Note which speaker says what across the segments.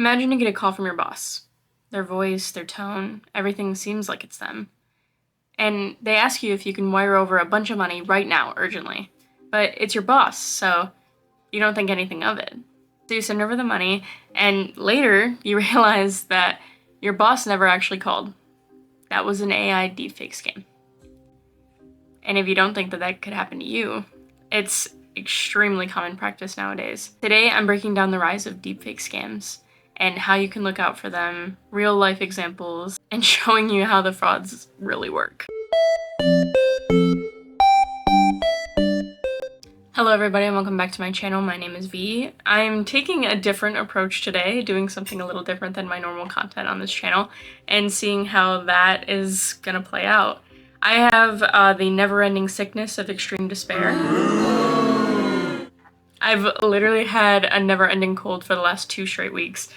Speaker 1: Imagine you get a call from your boss. Their voice, their tone, everything seems like it's them. And they ask you if you can wire over a bunch of money right now, urgently. But it's your boss, so you don't think anything of it. So you send over the money, and later you realize that your boss never actually called. That was an AI deepfake scam. And if you don't think that that could happen to you, it's extremely common practice nowadays. Today, I'm breaking down the rise of deepfake scams and how you can look out for them, real life examples, and showing you how the frauds really work. Hello everybody and welcome back to my channel. My name is V. I'm taking a different approach today, doing something a little different than my normal content on this channel, and seeing how that is gonna play out. I have the never-ending sickness of extreme despair. I've literally had a never-ending cold for the last 2 straight weeks.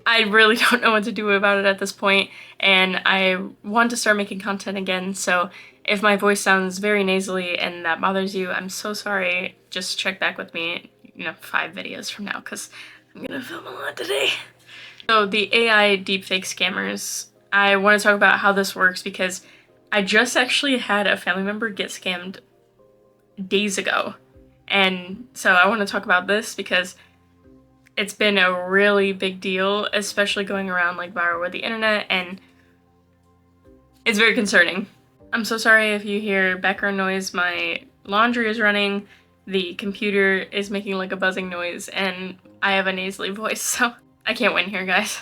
Speaker 1: I really don't know what to do about it at this point, and I want to start making content again, so if my voice sounds very nasally and that bothers you, I'm so sorry. Just check back with me, 5 videos from now, because I'm gonna film a lot today. So the AI deepfake scammers, I want to talk about how this works because I just actually had a family member get scammed days ago. And so I want to talk about this because it's been a really big deal, especially going around like viral with the internet, and it's very concerning. I'm so sorry if you hear background noise. My laundry is running, the computer is making like a buzzing noise, and I have a nasally voice, so I can't win here, guys.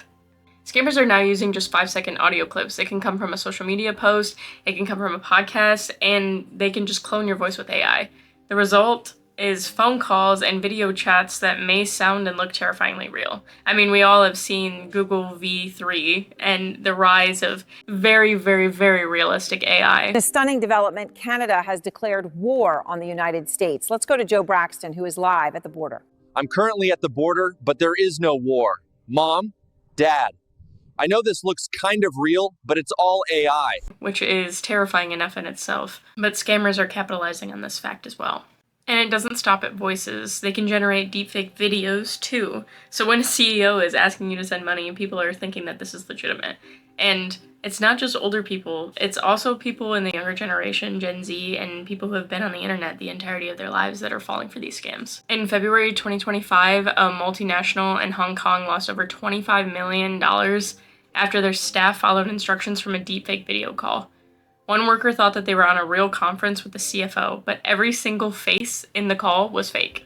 Speaker 1: Scammers are now using just 5-second audio clips. It can come from a social media post, it can come from a podcast, and they can just clone your voice with AI. The result is phone calls and video chats that may sound and look terrifyingly real. I mean, we all have seen Google V3 and the rise of very, very, very realistic AI.
Speaker 2: In a stunning development, Canada has declared war on the United States. Let's go to Joe Braxton, who is live at the border.
Speaker 3: I'm currently at the border, but there is no war. Mom, Dad, I know this looks kind of real, but it's all AI.
Speaker 1: Which is terrifying enough in itself, but scammers are capitalizing on this fact as well. And it doesn't stop at voices. They can generate deepfake videos too. So when a CEO is asking you to send money, people are thinking that this is legitimate. And it's not just older people, it's also people in the younger generation, Gen Z, and people who have been on the internet the entirety of their lives that are falling for these scams. In February 2025, a multinational in Hong Kong lost over $25 million after their staff followed instructions from a deepfake video call. One worker thought that they were on a real conference with the CFO, but every single face in the call was fake.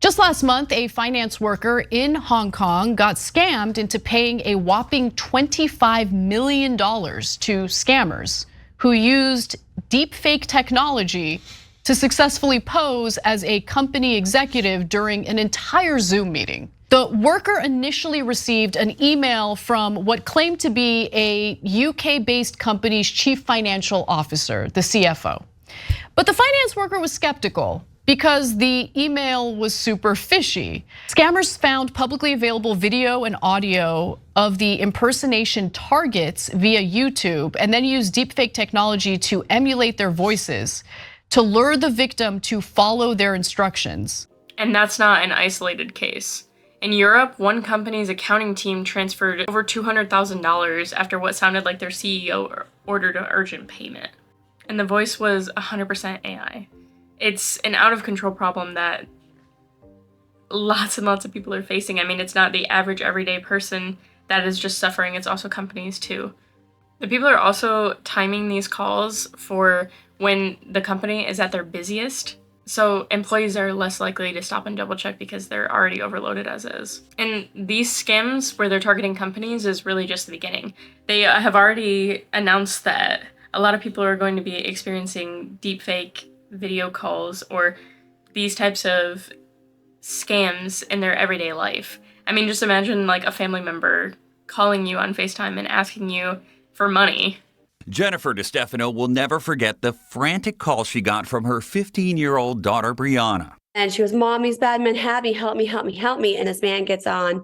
Speaker 4: Just last month, a finance worker in Hong Kong got scammed into paying a whopping $25 million to scammers who used deepfake technology to successfully pose as a company executive during an entire Zoom meeting. The worker initially received an email from what claimed to be a UK-based company's chief financial officer, the CFO. But the finance worker was skeptical because the email was super fishy. Scammers found publicly available video and audio of the impersonation targets via YouTube and then used deepfake technology to emulate their voices to lure the victim to follow their instructions.
Speaker 1: And that's not an isolated case. In Europe, one company's accounting team transferred over $200,000 after what sounded like their CEO ordered an urgent payment. And the voice was 100% AI. It's an out-of-control problem that lots and lots of people are facing. I mean, it's not the average everyday person that is just suffering, it's also companies too. The people are also timing these calls for when the company is at their busiest. So employees are less likely to stop and double check because they're already overloaded as is. And these scams where they're targeting companies is really just the beginning. They have already announced that a lot of people are going to be experiencing deepfake video calls or these types of scams in their everyday life. I mean, just imagine like a family member calling you on FaceTime and asking you for money.
Speaker 5: Jennifer DeStefano will never forget the frantic call she got from her 15-year-old daughter, Brianna.
Speaker 6: And she goes, "Mom, these bad men have me, help me, help me, help me." And this man gets on,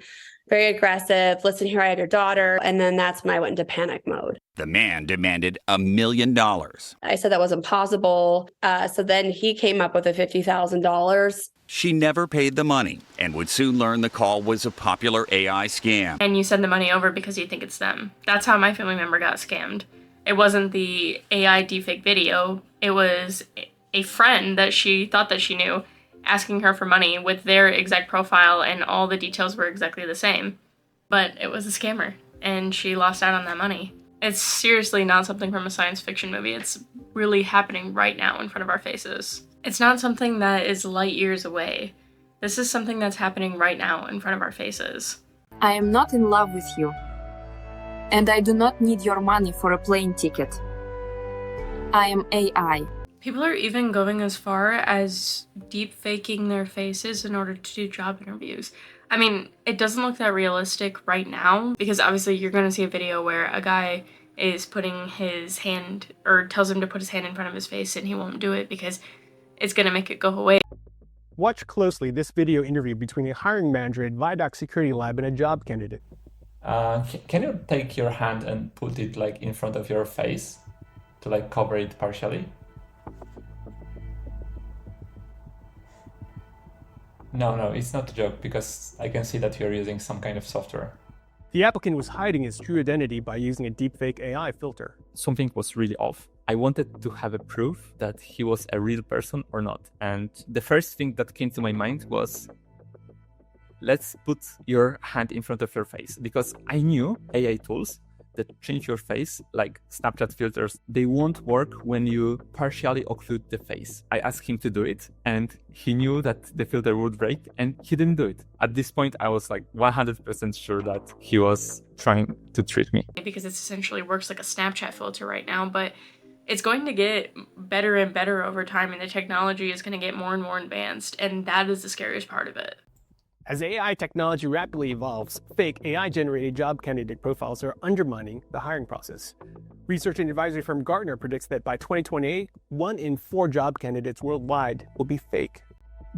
Speaker 6: very aggressive. "Listen here, I have your daughter." And then that's when I went into panic mode.
Speaker 5: The man demanded $1 million.
Speaker 6: I said that wasn't possible. So then he came up with a $50,000.
Speaker 5: She never paid the money and would soon learn the call was a popular AI scam.
Speaker 1: And you send the money over because you think it's them. That's how my family member got scammed. It wasn't the AI deepfake video. It was a friend that she thought that she knew asking her for money with their exact profile, and all the details were exactly the same. But it was a scammer, and she lost out on that money. It's seriously not something from a science fiction movie. It's really happening right now in front of our faces. It's not something that is light years away. This is something that's happening right now in front of our faces.
Speaker 7: I am not in love with you, and I do not need your money for a plane ticket. I am AI.
Speaker 1: People are even going as far as deep faking their faces in order to do job interviews. I mean, it doesn't look that realistic right now, because obviously you're going to see a video where a guy is putting his hand, or tells him to put his hand in front of his face, and he won't do it because it's going to make it go away.
Speaker 8: Watch closely this video interview between a hiring manager at Vidoc Security Lab and a job candidate.
Speaker 9: Can you take your hand and put it like in front of your face to like cover it partially? No, it's not a joke, because I can see that you're using some kind of software.
Speaker 8: The applicant was hiding his true identity by using a deepfake AI filter.
Speaker 9: Something was really off. I wanted to have a proof that he was a real person or not. And the first thing that came to my mind was, let's put your hand in front of your face, because I knew AI tools that change your face, like Snapchat filters, they won't work when you partially occlude the face. I asked him to do it, and he knew that the filter would break, and he didn't do it. At this point, I was like 100% sure that he was trying to trick me.
Speaker 1: Because it essentially works like a Snapchat filter right now, but it's going to get better and better over time, and the technology is going to get more and more advanced, and that is the scariest part of it.
Speaker 8: As AI technology rapidly evolves, fake AI-generated job candidate profiles are undermining the hiring process. Research and advisory firm Gartner predicts that by 2028, 1 in 4 job candidates worldwide will be fake.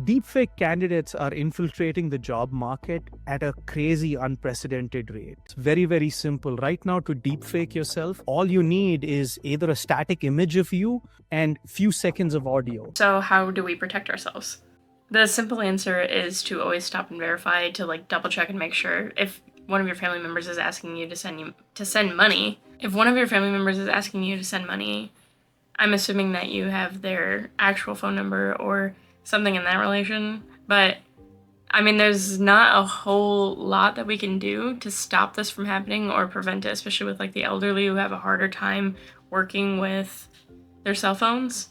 Speaker 10: Deepfake candidates are infiltrating the job market at a crazy, unprecedented rate. It's very, very simple. Right now, to deepfake yourself, all you need is either a static image of you and few seconds of audio.
Speaker 1: So how do we protect ourselves? The simple answer is to always stop and verify, to like double check and make sure. If one of your family members is asking you to send money, I'm assuming that you have their actual phone number or something in that relation. But I mean, there's not a whole lot that we can do to stop this from happening or prevent it, especially with like the elderly who have a harder time working with their cell phones.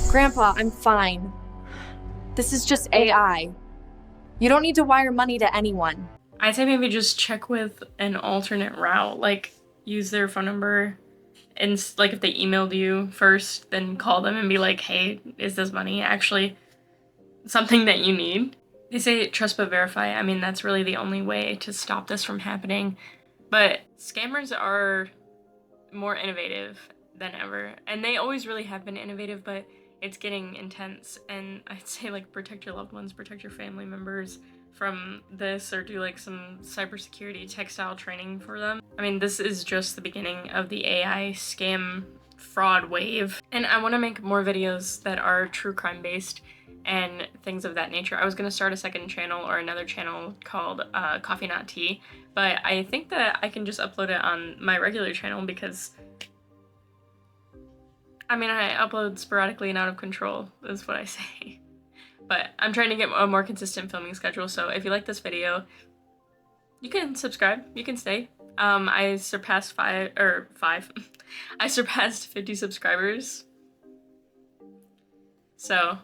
Speaker 7: Grandpa, I'm fine. This is just AI. You don't need to wire money to anyone.
Speaker 1: I'd say maybe just check with an alternate route, like use their phone number, and like if they emailed you first, then call them and be like, hey, is this money actually something that you need? They say trust but verify. I mean, that's really the only way to stop this from happening. But scammers are more innovative than ever, and they always really have been innovative, but it's getting intense. And I'd say like protect your loved ones, protect your family members from this, or do like some cybersecurity textile training for them. I mean, this is just the beginning of the AI scam fraud wave. And I want to make more videos that are true crime based and things of that nature. I was going to start a second channel or another channel called Coffee Not Tea, but I think that I can just upload it on my regular channel because I mean, I upload sporadically and out of control, is what I say. But I'm trying to get a more consistent filming schedule, so if you like this video, you can subscribe, you can stay. I surpassed I surpassed 50 subscribers. So,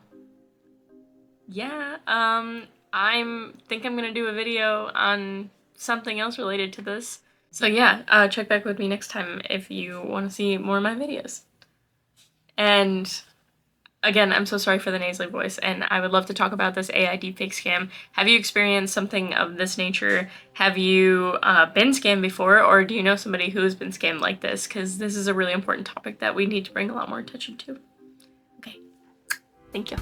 Speaker 1: yeah, I think I'm gonna do a video on something else related to this. So yeah, check back with me next time if you want to see more of my videos. And again, I'm so sorry for the nasally voice, and I would love to talk about this AI deepfake scam. Have you experienced something of this nature? Have you been scammed before, or do you know somebody who has been scammed like this? Because this is a really important topic that we need to bring a lot more attention to. Okay, thank you.